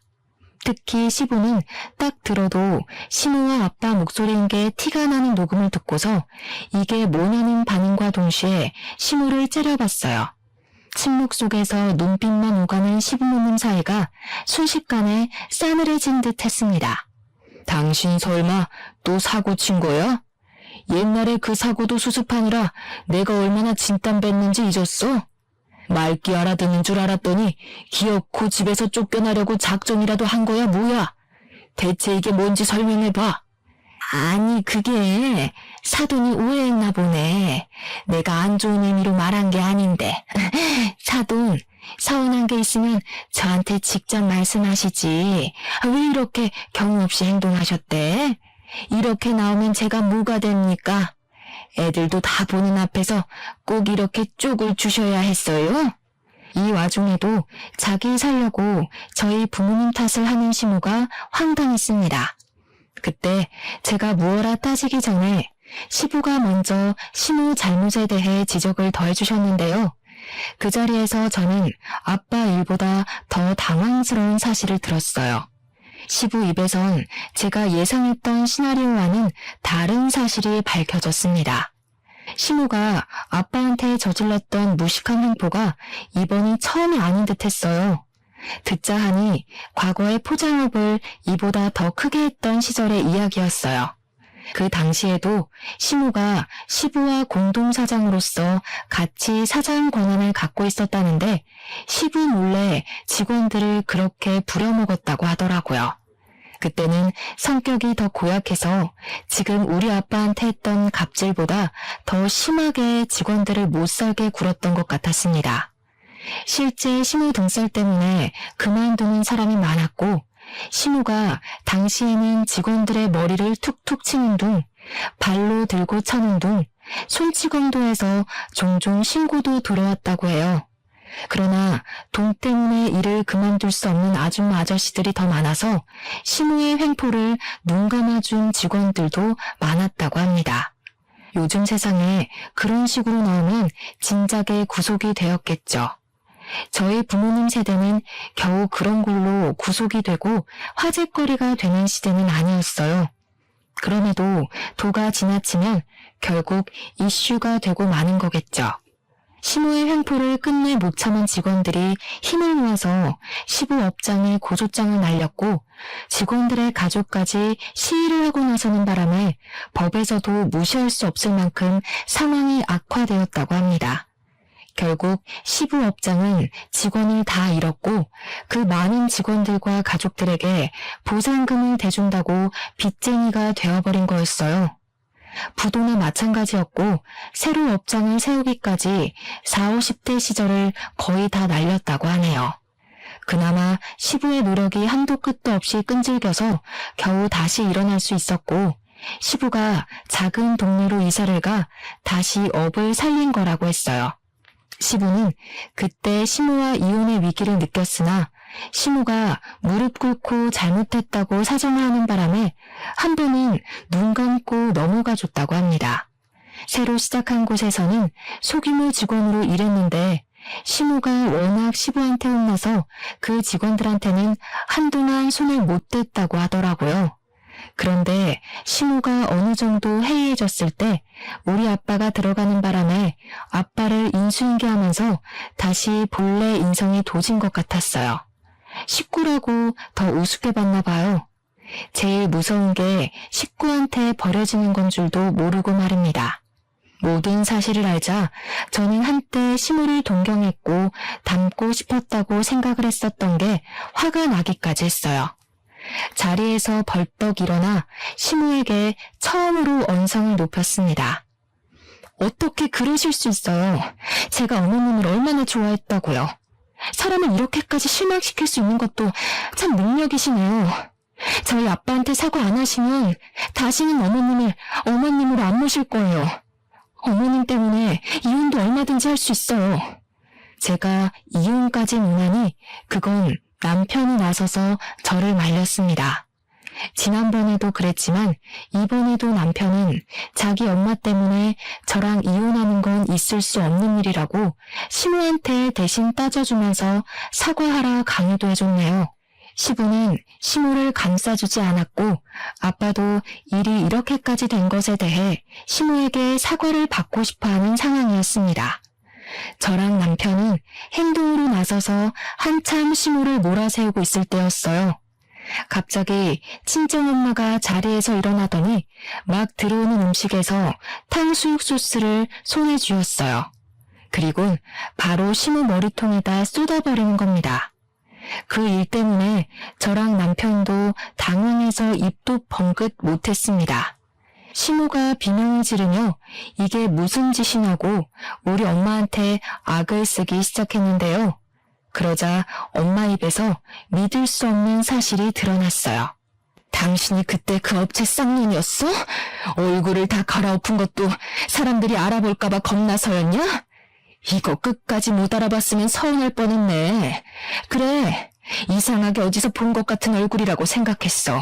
특히 시부는 딱 들어도 시무와 아빠 목소리인 게 티가 나는 녹음을 듣고서 이게 뭐냐는 반응과 동시에 시무를 째려봤어요. 침묵 속에서 눈빛만 오가는 시부모님 사이가 순식간에 싸늘해진 듯 했습니다. 당신 설마 또 사고 친 거야? 옛날에 그 사고도 수습하느라 내가 얼마나 진땀 뺐는지 잊었어? 맑게 알아듣는 줄 알았더니 기어코 집에서 쫓겨나려고 작정이라도 한 거야 뭐야? 대체 이게 뭔지 설명해봐. 아니 그게 사돈이 오해했나 보네. 내가 안 좋은 의미로 말한 게 아닌데. 사돈, 서운한 게 있으면 저한테 직접 말씀하시지. 왜 이렇게 경우 없이 행동하셨대? 이렇게 나오면 제가 뭐가 됩니까? 애들도 다 보는 앞에서 꼭 이렇게 쪽을 주셔야 했어요? 이 와중에도 자기 살려고 저희 부모님 탓을 하는 시무가 황당했습니다. 그때 제가 무엇라 따지기 전에 시부가 먼저 시무 잘못에 대해 지적을 더해주셨는데요. 그 자리에서 저는 아빠 일보다 더 당황스러운 사실을 들었어요. 시부 입에선 제가 예상했던 시나리오와는 다른 사실이 밝혀졌습니다. 시무가 아빠한테 저질렀던 무식한 횡포가 이번이 처음이 아닌 듯 했어요. 듣자 하니 과거의 포장업을 이보다 더 크게 했던 시절의 이야기였어요. 그 당시에도 시무가 시부와 공동사장으로서 같이 사장 권한을 갖고 있었다는데 시부 몰래 직원들을 그렇게 부려먹었다고 하더라고요. 그때는 성격이 더 고약해서 지금 우리 아빠한테 했던 갑질보다 더 심하게 직원들을 못살게 굴었던 것 같았습니다. 실제 시무 등살 때문에 그만두는 사람이 많았고 시무가 당시에는 직원들의 머리를 툭툭 치는 둥, 발로 들고 차는 둥, 손찌검도 해서 종종 신고도 들어왔다고 해요. 그러나 돈 때문에 일을 그만둘 수 없는 아줌마 아저씨들이 더 많아서 시무의 횡포를 눈 감아준 직원들도 많았다고 합니다. 요즘 세상에 그런 식으로 나오면 진작에 구속이 되었겠죠. 저희 부모님 세대는 겨우 그런 걸로 구속이 되고 화제거리가 되는 시대는 아니었어요. 그럼에도 도가 지나치면 결국 이슈가 되고 마는 거겠죠. 시무의 횡포를 끝내 못 참은 직원들이 힘을 모아서 시부 업장에 고소장을 날렸고 직원들의 가족까지 시위를 하고 나서는 바람에 법에서도 무시할 수 없을 만큼 상황이 악화되었다고 합니다. 결국 시부 업장은 직원을 다 잃었고 그 많은 직원들과 가족들에게 보상금을 대준다고 빚쟁이가 되어버린 거였어요. 부도나 마찬가지였고 새로 업장을 세우기까지 40, 50대 시절을 거의 다 날렸다고 하네요. 그나마 시부의 노력이 한도 끝도 없이 끈질겨서 겨우 다시 일어날 수 있었고 시부가 작은 동네로 이사를 가 다시 업을 살린 거라고 했어요. 시부는 그때 시무와 이혼의 위기를 느꼈으나 시무가 무릎 꿇고 잘못했다고 사정을 하는 바람에 한 번은 눈 감고 넘어가 줬다고 합니다. 새로 시작한 곳에서는 소규모 직원으로 일했는데 시무가 워낙 시부한테 혼나서 그 직원들한테는 한동안 손을 못 댔다고 하더라고요. 그런데 시무가 어느 정도 해이해졌을 때 우리 아빠가 들어가는 바람에 아빠를 인수인계하면서 다시 본래 인성이 도진 것 같았어요. 식구라고 더 우습게 봤나 봐요. 제일 무서운 게 식구한테 버려지는 건 줄도 모르고 말입니다. 모든 사실을 알자 저는 한때 시무를 동경했고 닮고 싶었다고 생각을 했었던 게 화가 나기까지 했어요. 자리에서 벌떡 일어나 시무에게 처음으로 언성을 높였습니다. 어떻게 그러실 수 있어요? 제가 어머님을 얼마나 좋아했다고요. 사람을 이렇게까지 실망시킬 수 있는 것도 참 능력이시네요. 저희 아빠한테 사과 안 하시면 다시는 어머님을 어머님으로 안 모실 거예요. 어머님 때문에 이혼도 얼마든지 할 수 있어요. 제가 이혼까지 논하니 그건 남편이 나서서 저를 말렸습니다. 지난번에도 그랬지만 이번에도 남편은 자기 엄마 때문에 저랑 이혼하는 건 있을 수 없는 일이라고 시모한테 대신 따져주면서 사과하라 강요도 해줬네요. 시부는 시모를 감싸주지 않았고 아빠도 일이 이렇게까지 된 것에 대해 시모에게 사과를 받고 싶어하는 상황이었습니다. 저랑 남편은 행동으로 나서서 한참 시모를 몰아세우고 있을 때였어요. 갑자기 친정엄마가 자리에서 일어나더니 막 들어오는 음식에서 탕수육 소스를 손에 쥐었어요. 그리고 바로 시모 머리통에다 쏟아버리는 겁니다. 그 일 때문에 저랑 남편도 당황해서 입도 벙긋 못했습니다. 시모가 비명을 지르며 이게 무슨 짓이냐고 우리 엄마한테 악을 쓰기 시작했는데요. 그러자 엄마 입에서 믿을 수 없는 사실이 드러났어요. 당신이 그때 그 업체 쌍년이었어? 얼굴을 다 갈아엎은 것도 사람들이 알아볼까봐 겁나서였냐? 이거 끝까지 못 알아봤으면 서운할 뻔했네. 그래, 이상하게 어디서 본 것 같은 얼굴이라고 생각했어.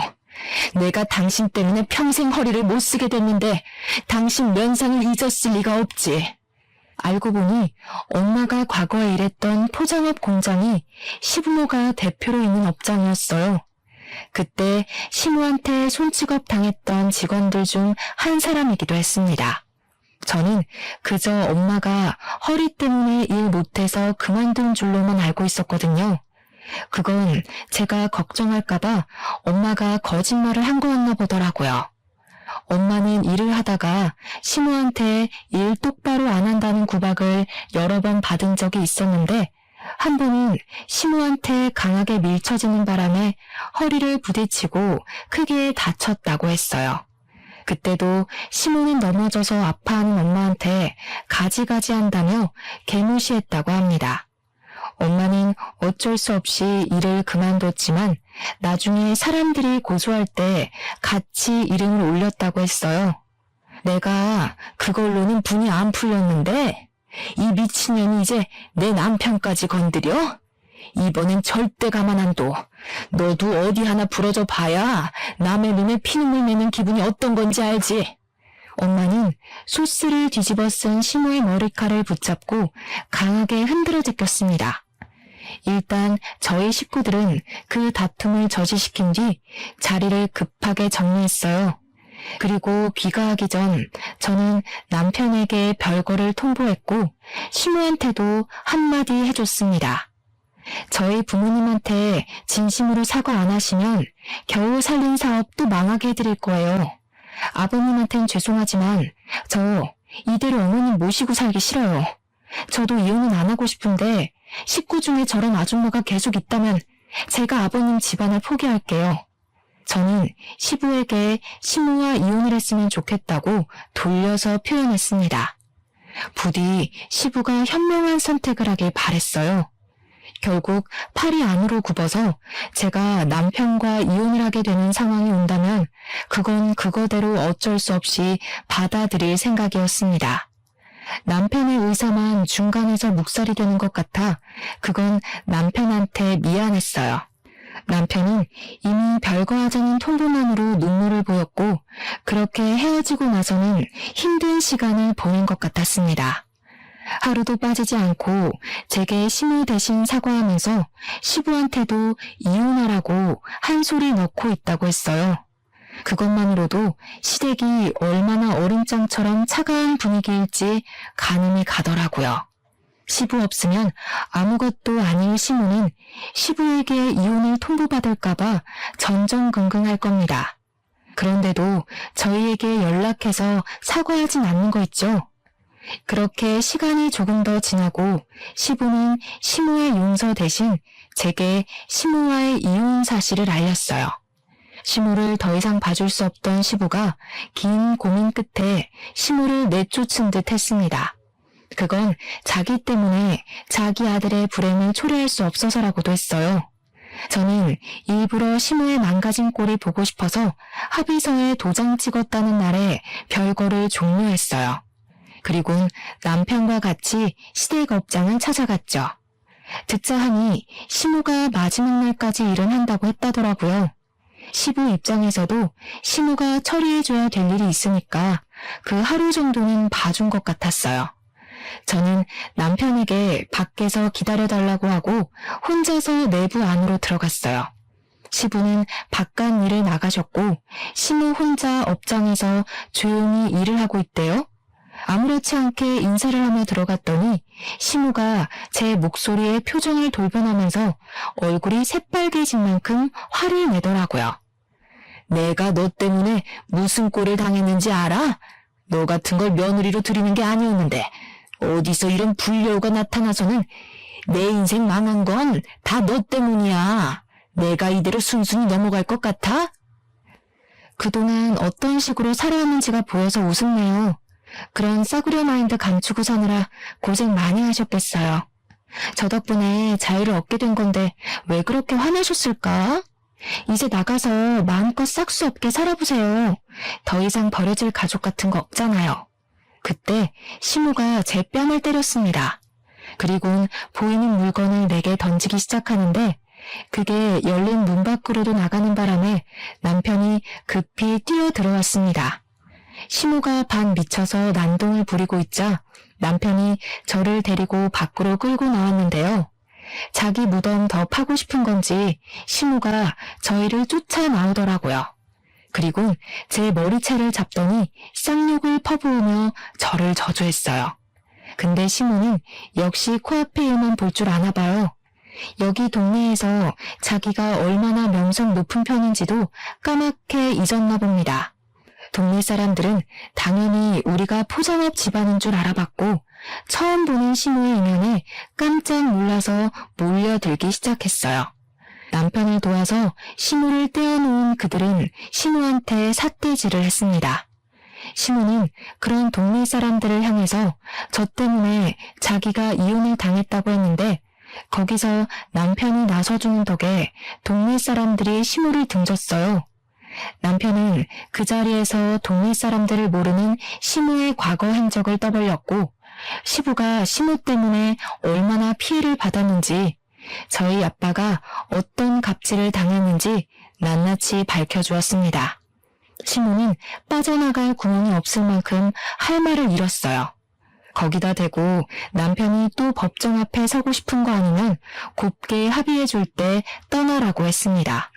내가 당신 때문에 평생 허리를 못 쓰게 됐는데 당신 면상을 잊었을 리가 없지. 알고 보니 엄마가 과거에 일했던 포장업 공장이 시부모가 대표로 있는 업장이었어요. 그때 시모한테 손찌검 당했던 직원들 중 한 사람이기도 했습니다. 저는 그저 엄마가 허리 때문에 일 못해서 그만둔 줄로만 알고 있었거든요. 그건 제가 걱정할까봐 엄마가 거짓말을 한 거였나 보더라고요. 엄마는 일을 하다가 시모한테 일 똑바로 안 한다는 구박을 여러 번 받은 적이 있었는데 한 번은 시모한테 강하게 밀쳐지는 바람에 허리를 부딪히고 크게 다쳤다고 했어요. 그때도 시모는 넘어져서 아파하는 엄마한테 가지가지 한다며 개무시했다고 합니다. 엄마는 어쩔 수 없이 일을 그만뒀지만 나중에 사람들이 고소할 때 같이 이름을 올렸다고 했어요. 내가 그걸로는 분이 안 풀렸는데 이 미친년이 이제 내 남편까지 건드려? 이번엔 절대 가만 안 둬. 너도 어디 하나 부러져 봐야 남의 눈에 피눈물 내는 기분이 어떤 건지 알지? 엄마는 소스를 뒤집어 쓴 시모의 머리칼을 붙잡고 강하게 흔들어 제꼈습니다. 일단 저희 식구들은 그 다툼을 저지시킨 뒤 자리를 급하게 정리했어요. 그리고 귀가하기 전 저는 남편에게 별거를 통보했고 시모한테도 한마디 해줬습니다. 저희 부모님한테 진심으로 사과 안 하시면 겨우 살린 사업도 망하게 해드릴 거예요. 아버님한텐 죄송하지만 저 이대로 어머님 모시고 살기 싫어요. 저도 이혼은 안 하고 싶은데 식구 중에 저런 아줌마가 계속 있다면 제가 아버님 집안을 포기할게요. 저는 시부에게 시모와 이혼을 했으면 좋겠다고 돌려서 표현했습니다. 부디 시부가 현명한 선택을 하길 바랬어요. 결국 팔이 안으로 굽어서 제가 남편과 이혼을 하게 되는 상황이 온다면 그건 그거대로 어쩔 수 없이 받아들일 생각이었습니다. 남편의 의사만 중간에서 묵살이 되는 것 같아 그건 남편한테 미안했어요. 남편은 이미 별거 하자는 통보만으로 눈물을 보였고 그렇게 헤어지고 나서는 힘든 시간을 보낸 것 같았습니다. 하루도 빠지지 않고 제게 시모 대신 사과하면서 시부한테도 이혼하라고 한 소리 넣고 있다고 했어요. 그것만으로도 시댁이 얼마나 얼음장처럼 차가운 분위기일지 가늠이 가더라고요. 시부 없으면 아무것도 아닐 시모는 시부에게 이혼을 통보받을까봐 전전긍긍할 겁니다. 그런데도 저희에게 연락해서 사과하진 않는 거 있죠? 그렇게 시간이 조금 더 지나고 시부는 시모의 용서 대신 제게 시모와의 이혼 사실을 알렸어요. 시모를 더 이상 봐줄 수 없던 시부가 긴 고민 끝에 시모를 내쫓은 듯 했습니다. 그건 자기 때문에 자기 아들의 불행을 초래할 수 없어서라고도 했어요. 저는 일부러 시모의 망가진 꼴이 보고 싶어서 합의서에 도장 찍었다는 날에 별거를 종료했어요. 그리곤 남편과 같이 시댁 업장을 찾아갔죠. 듣자 하니 시모가 마지막 날까지 일은 한다고 했다더라고요. 시부 입장에서도 시모가 처리해줘야 될 일이 있으니까 그 하루 정도는 봐준 것 같았어요. 저는 남편에게 밖에서 기다려달라고 하고 혼자서 내부 안으로 들어갔어요. 시부는 바깥 일을 나가셨고 시모 혼자 업장에서 조용히 일을 하고 있대요. 아무렇지 않게 인사를 하며 들어갔더니 시모가 제 목소리에 표정을 돌변하면서 얼굴이 새빨개진 만큼 화를 내더라고요. 내가 너 때문에 무슨 꼴을 당했는지 알아? 너 같은 걸 며느리로 들이는 게 아니었는데 어디서 이런 불려우가 나타나서는 내 인생 망한 건 다 너 때문이야. 내가 이대로 순순히 넘어갈 것 같아? 그동안 어떤 식으로 살아왔는지가 보여서 우습네요. 그런 싸구려 마인드 감추고 사느라 고생 많이 하셨겠어요. 저 덕분에 자유를 얻게 된 건데 왜 그렇게 화내셨을까? 이제 나가서 마음껏 싹수 없게 살아보세요. 더 이상 버려질 가족 같은 거 없잖아요. 그때 시모가 제 뺨을 때렸습니다. 그리고는 보이는 물건을 내게 던지기 시작하는데 그게 열린 문 밖으로도 나가는 바람에 남편이 급히 뛰어 들어왔습니다. 시모가 반 미쳐서 난동을 부리고 있자 남편이 저를 데리고 밖으로 끌고 나왔는데요. 자기 무덤 더 파고 싶은 건지 시모가 저희를 쫓아 나오더라고요. 그리고 제 머리채를 잡더니 쌍욕을 퍼부으며 저를 저주했어요. 근데 시모는 역시 코앞의 일만 볼 줄 아나 봐요. 여기 동네에서 자기가 얼마나 명성 높은 편인지도 까맣게 잊었나 봅니다. 동네 사람들은 당연히 우리가 포장업 집안인 줄 알아봤고 처음 보는 시모의 이면에 깜짝 놀라서 몰려들기 시작했어요. 남편을 도와서 시모를 떼어놓은 그들은 시모한테 삿대질을 했습니다. 시모는 그런 동네 사람들을 향해서 저 때문에 자기가 이혼을 당했다고 했는데 거기서 남편이 나서주는 덕에 동네 사람들이 시모를 등졌어요. 남편은 그 자리에서 동네 사람들을 모르는 시모의 과거 행적을 떠벌렸고 시부가 시모 때문에 얼마나 피해를 받았는지 저희 아빠가 어떤 갑질을 당했는지 낱낱이 밝혀주었습니다. 시모는 빠져나갈 구멍이 없을 만큼 할 말을 잃었어요. 거기다 대고 남편이 또 법정 앞에 서고 싶은 거 아니면 곱게 합의해줄 때 떠나라고 했습니다.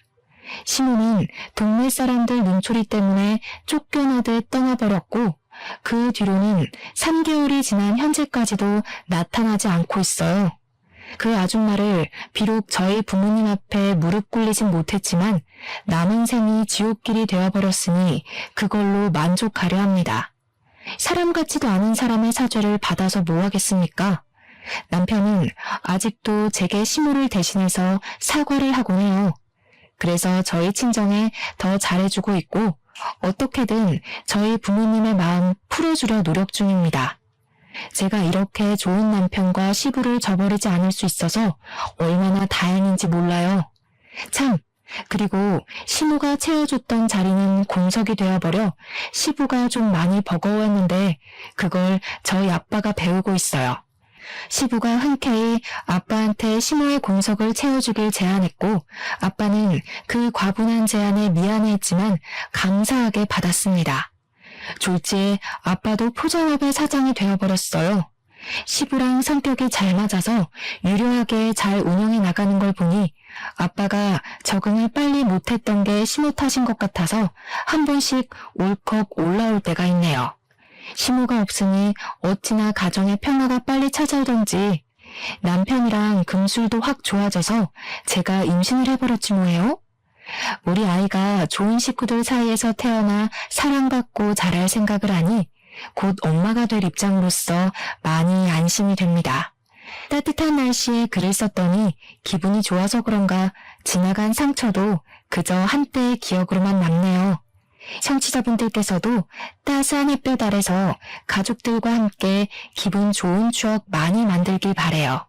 시모는 동네 사람들 눈초리 때문에 쫓겨나듯 떠나버렸고 그 뒤로는 3개월이 지난 현재까지도 나타나지 않고 있어요. 그 아줌마를 비록 저희 부모님 앞에 무릎 꿇리진 못했지만 남은 생이 지옥길이 되어버렸으니 그걸로 만족하려 합니다. 사람 같지도 않은 사람의 사죄를 받아서 뭐 하겠습니까? 남편은 아직도 제게 시모를 대신해서 사과를 하곤 해요. 그래서 저희 친정에 더 잘해주고 있고 어떻게든 저희 부모님의 마음 풀어주려 노력 중입니다. 제가 이렇게 좋은 남편과 시부를 저버리지 않을 수 있어서 얼마나 다행인지 몰라요. 참, 그리고 시모가 채워줬던 자리는 공석이 되어버려 시부가 좀 많이 버거워했는데 그걸 저희 아빠가 배우고 있어요. 시부가 흔쾌히 아빠한테 시모의 공석을 채워주길 제안했고 아빠는 그 과분한 제안에 미안해했지만 감사하게 받았습니다. 졸지에 아빠도 포장업의 사장이 되어버렸어요. 시부랑 성격이 잘 맞아서 유려하게 잘 운영해 나가는 걸 보니 아빠가 적응을 빨리 못했던 게 시모 탓인 것 같아서 한 번씩 울컥 올라올 때가 있네요. 시모가 없으니 어찌나 가정의 평화가 빨리 찾아오던지 남편이랑 금술도 확 좋아져서 제가 임신을 해버렸지 뭐예요? 우리 아이가 좋은 식구들 사이에서 태어나 사랑받고 자랄 생각을 하니 곧 엄마가 될 입장으로서 많이 안심이 됩니다. 따뜻한 날씨에 글을 썼더니 기분이 좋아서 그런가 지나간 상처도 그저 한때의 기억으로만 남네요. 청취자분들께서도 따스한 햇볕 아래서 가족들과 함께 기분 좋은 추억 많이 만들길 바래요.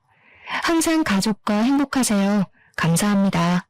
항상 가족과 행복하세요. 감사합니다.